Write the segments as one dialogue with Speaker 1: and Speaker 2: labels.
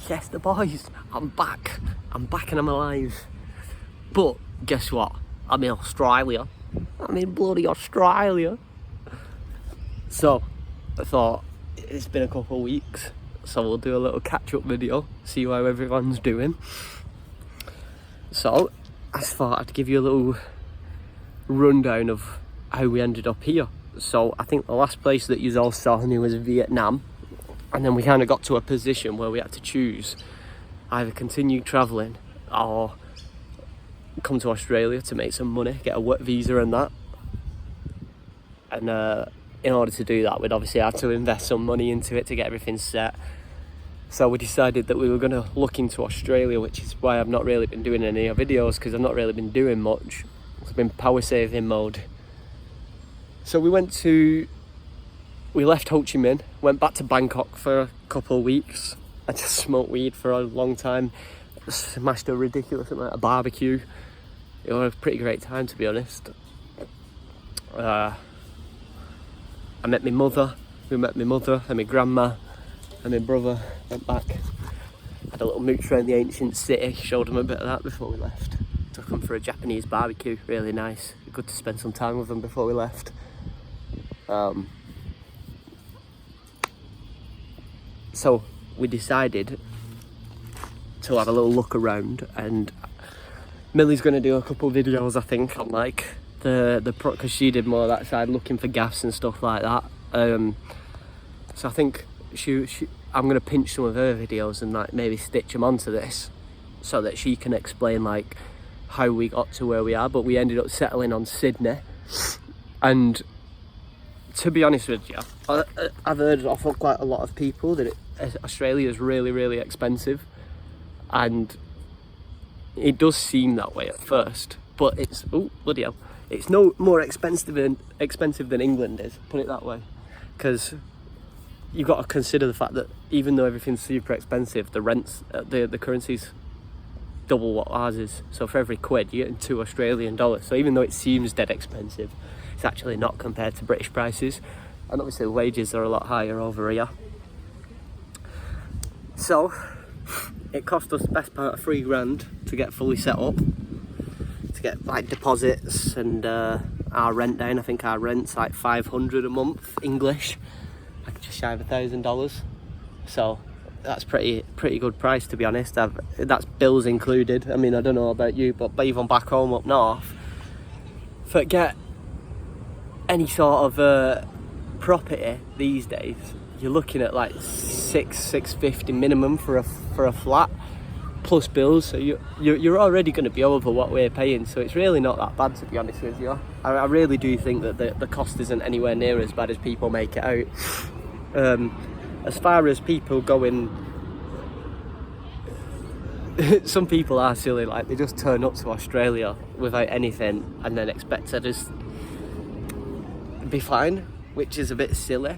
Speaker 1: Yes, the boys, I'm back and I'm alive. But guess what? I'm in Australia. I'm in bloody Australia. So I thought it's been a couple of weeks, so we'll do a little catch-up video, see how everyone's doing. So I thought I'd give you a little rundown of how we ended up here. So I think the last place that you all saw me was Vietnam, and then we kind of got to a position where we had to choose either continue travelling or come to Australia to make some money, get a work visa and that. And in order to do that, we'd obviously have to invest some money into it to get everything set. So we decided that we were going to look into Australia, which is why I've not really been doing any videos, because I've not really been doing much. It's been power saving mode. So we left Ho Chi Minh, went back to Bangkok for a couple of weeks. I just smoked weed for a long time, smashed a ridiculous amount of barbecue. It was a pretty great time, to be honest. I met my mother, and my grandma, and my brother. Went back, had a little mooch around the ancient city, showed them a bit of that before we left. Took them for a Japanese barbecue, really nice. Good to spend some time with them before we left. So we decided to have a little look around, and Millie's going to do a couple of videos, I think, on like because she did more of that side, looking for gas and stuff like that. So I think I'm going to pinch some of her videos and like maybe stitch them onto this, so that she can explain like how we got to where we are. But we ended up settling on Sydney, and to be honest with you, I've heard off of quite a lot of people that Australia is really, really expensive, and it does seem that way at first, but it's bloody hell, it's no more expensive than England is, put it that way, because you've got to consider the fact that even though everything's super expensive, the rents, the currency's double what ours is. So for every quid you're getting $2 Australian. So even though it seems dead expensive, it's actually not compared to British prices, and obviously the wages are a lot higher over here. So it cost us the best part of $3,000 to get fully set up, to get like deposits and our rent down. I think our rent's like $500 a month English, like just shy of $1,000. So that's pretty good price, to be honest. That's bills included. I mean, I don't know about you, but even back home up north, forget any sort of property these days, you're looking at like $650 minimum for a flat, plus bills. So you're already going to be over what we're paying. So it's really not that bad, to be honest with you. I really do think that the cost isn't anywhere near as bad as people make it out. As far as people going, some people are silly, like they just turn up to Australia without anything and then expect to just be fine, which is a bit silly.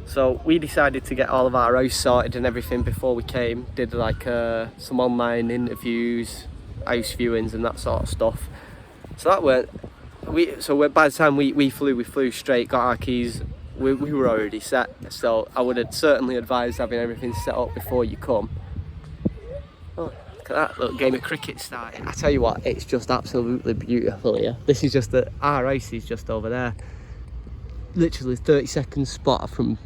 Speaker 1: So we decided to get all of our house sorted and everything before we came. Did like some online interviews, house viewings and that sort of stuff. So that went, by the time we flew straight, got our keys, we were already set. So I would certainly advise having everything set up before you come. Oh, look at that little game of cricket starting. I tell you what, it's just absolutely beautiful here. This is just our house is just over there. Literally 30-second spot from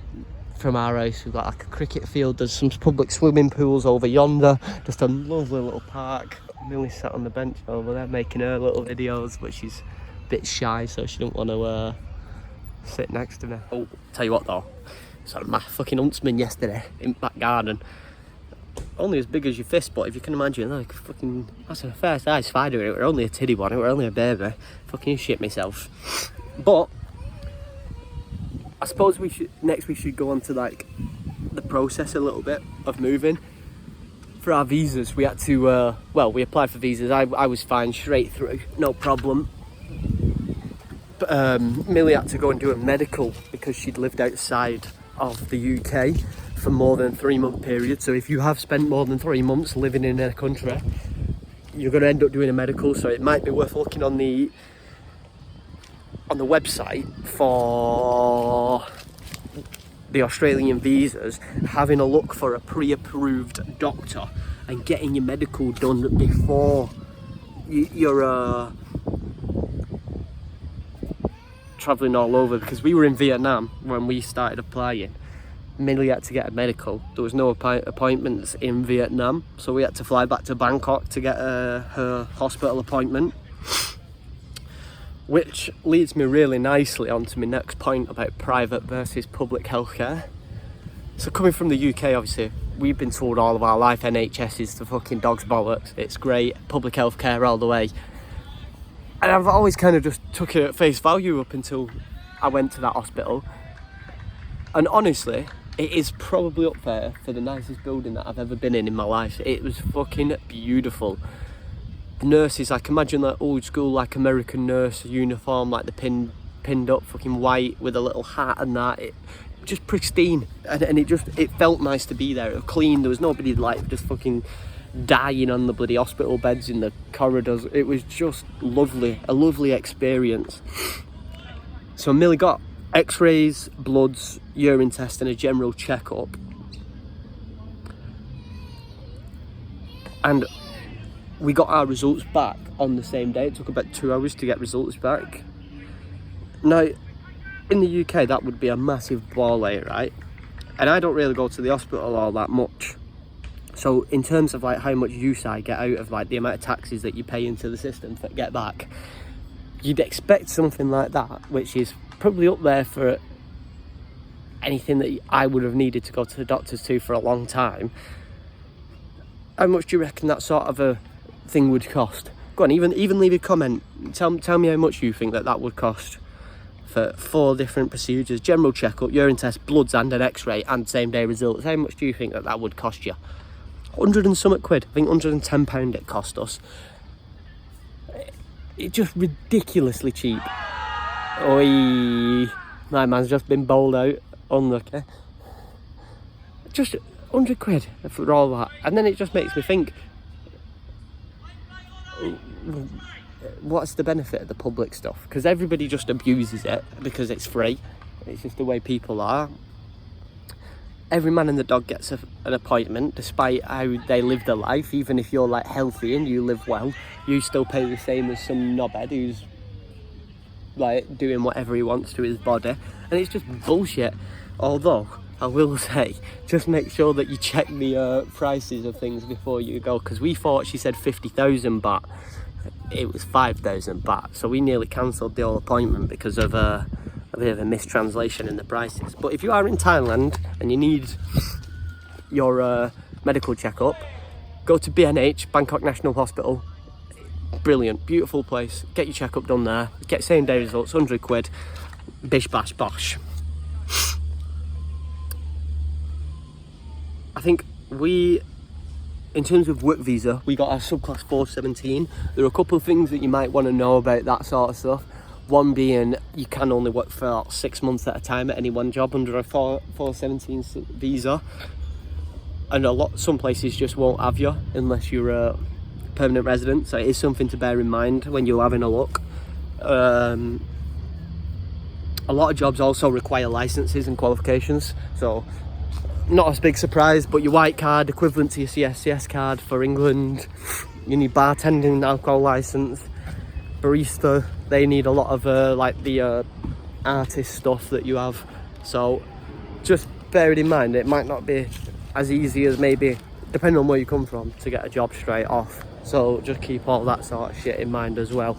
Speaker 1: our house. We've got like a cricket field, there's some public swimming pools over yonder, just a lovely little park. Millie sat on the bench over there making her little videos, but she's a bit shy, so she don't want to sit next to me. Oh, tell you what though, so my fucking huntsman yesterday in back garden, only as big as your fist, but if you can imagine, like fucking, that's a fair size spider. It were only a tiddy one, it were only a baby. Fucking shit myself. But I suppose we should go on to like the process a little bit of moving. For our visas, we had to we applied for visas. I was fine, straight through, no problem. But Millie had to go and do a medical because she'd lived outside of the UK for more than a 3-month period. So if you have spent more than 3 months living in a country, you're going to end up doing a medical. So it might be worth looking on the website for the Australian visas, having a look for a pre-approved doctor and getting your medical done before you're travelling all over, because we were in Vietnam when we started applying. Millie had to get a medical. There was no appointments in Vietnam, so we had to fly back to Bangkok to get her hospital appointment. Which leads me really nicely onto my next point about private versus public healthcare. So coming from the UK, obviously, we've been told all of our life NHS is the fucking dog's bollocks. It's great, public healthcare all the way. And I've always kind of just took it at face value up until I went to that hospital. And honestly, it is probably up there for the nicest building that I've ever been in my life. It was fucking beautiful. The nurses, like, imagine that old school, like, American nurse uniform, like the pinned up fucking white with a little hat and that. It just pristine, and it felt nice to be there. It was clean. There was nobody like just fucking dying on the bloody hospital beds in the corridors. It was just lovely, a lovely experience. So Millie got x-rays, bloods, urine test and a general checkup, and we got our results back on the same day. It took about 2 hours to get results back. Now in the UK that would be a massive ball ache, right? And I don't really go to the hospital all that much, so in terms of like how much use I get out of like the amount of taxes that you pay into the system to get back, you'd expect something like that, which is probably up there for anything that I would have needed to go to the doctors to for a long time. How much do you reckon that sort of a thing would cost? Go on, even leave a comment. Tell me how much you think that would cost for 4 different procedures: general checkup, urine test, bloods and an x-ray and same day results. How much do you think that would cost you? 100 and something quid. I think £110 it cost us. It's just ridiculously cheap. Oi, my man's just been bowled out. Unlucky. Just 100 quid for all that. And then it just makes me think, what's the benefit of the public stuff? Because everybody just abuses it because it's free. It's just the way people are. Every man and the dog gets an appointment, despite how they live their life. Even if you're like healthy and you live well, you still pay the same as some knobhead who's like doing whatever he wants to his body, and it's just bullshit. Although I will say, just make sure that you check the prices of things before you go, because we thought she said 50,000 baht. It was 5,000 baht, so we nearly cancelled the whole appointment because of a bit of a mistranslation in the prices. But if you are in Thailand and you need your medical checkup, go to BNH, Bangkok National Hospital. Brilliant, beautiful place. Get your checkup done there. Get same day results, 100 quid. Bish bash bosh. I think in terms of work visa, we got our subclass 417. There are a couple of things that you might want to know about that sort of stuff. One being, you can only work for 6 months at a time at any one job under a 417 visa. And some places just won't have you unless you're a permanent resident. So it is something to bear in mind when you're having a look. A lot of jobs also require licenses and qualifications. So not a big surprise, but your white card, equivalent to your CSCS card for England. You need bartending, alcohol license, barista. They need a lot of like the artist stuff that you have. So just bear it in mind. It might not be as easy as maybe, depending on where you come from, to get a job straight off. So just keep all that sort of shit in mind as well.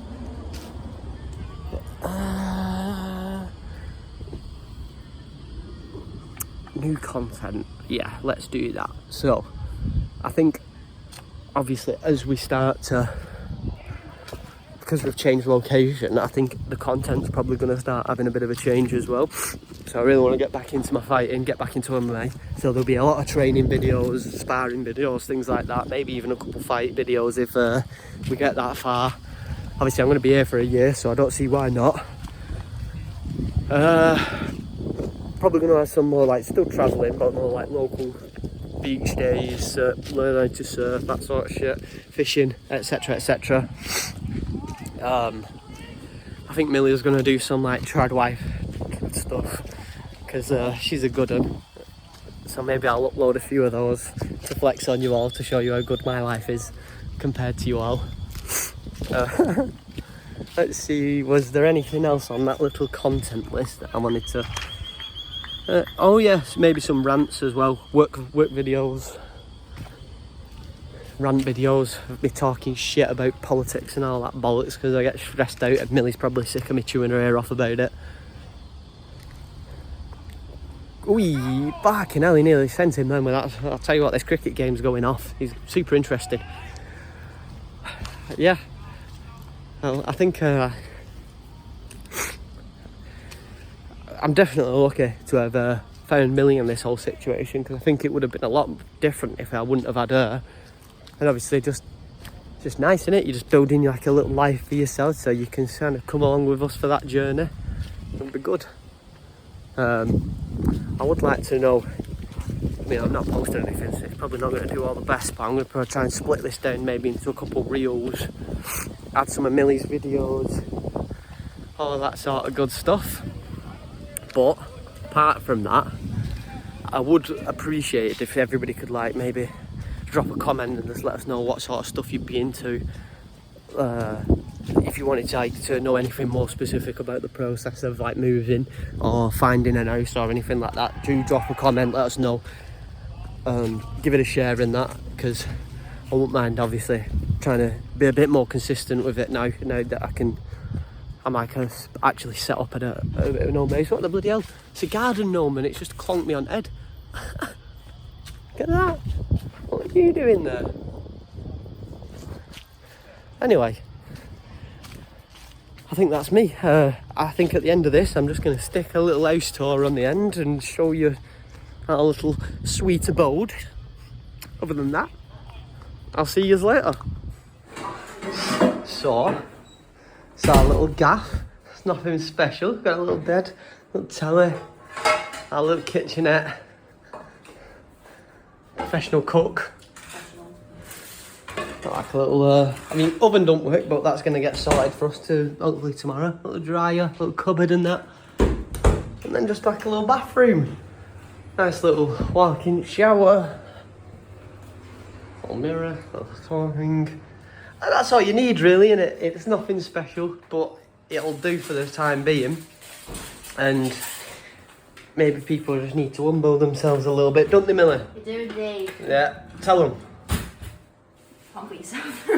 Speaker 1: New content, yeah, let's do that. So I think obviously as we start to, because we've changed location, I think the content's probably going to start having a bit of a change as well. So I really want to get back into my fighting, get back into MMA. So there'll be a lot of training videos, sparring videos, things like that. Maybe even a couple fight videos if we get that far. Obviously I'm going to be here for a year, so I don't see why not. Probably going to have some more, like, still travelling, but more like local beach days, learn how to surf, that sort of shit, fishing, etc, etc. I think Millie's going to do some like trad wife stuff, because she's a good one. So maybe I'll upload a few of those to flex on you all, to show you how good my life is compared to you all. Let's see, was there anything else on that little content list that I wanted to... oh yes, maybe some rants as well, work videos. Rant videos of me talking shit about politics and all that bollocks, because I get stressed out and Millie's probably sick of me chewing her ear off about it. Ooh, fucking hell, he nearly sent him then with that. I'll tell you what, this cricket game's going off. He's super interested. Yeah. Well, I think I'm definitely lucky to have found Millie in this whole situation, because I think it would have been a lot different if I wouldn't have had her. And obviously just nice, isn't it? You're just building like a little life for yourself, so you can kind of come along with us for that journey. It'll be good. I would like to know, I mean, I'm not posting anything, so it's probably not going to do all the best, but I'm going to probably try and split this down maybe into a couple of reels, add some of Millie's videos, all of that sort of good stuff. But apart from that, I would appreciate it if everybody could like maybe drop a comment and just let us know what sort of stuff you'd be into. If you wanted to know anything more specific about the process of like moving or finding a house or anything like that, do drop a comment, let us know. Give it a share in that, because I wouldn't mind obviously trying to be a bit more consistent with it now that I'm like actually set up at a bit of a gnome base. What the bloody hell? It's a garden gnome and it's just clonked me on head. Look at that. What are you doing there? Anyway, I think that's me. I think at the end of this, I'm just going to stick a little house tour on the end and show you a little sweet abode. Other than that, I'll see you later. So, it's our little gaff. It's nothing special. Got a little bed, little telly, our little kitchenette. Professional cook. Like a little, I mean, oven don't work, but that's going to get sorted for us to hopefully tomorrow. Little dryer, little cupboard and that. And then just like a little bathroom. Nice little walk-in shower. Little mirror, little flooring. And that's all you need really, innit? It's nothing special, but it'll do for the time being. And maybe people just need to humble themselves a little bit, don't they, Millie?
Speaker 2: They do indeed.
Speaker 1: Yeah, tell them.
Speaker 2: Can't beat yourself.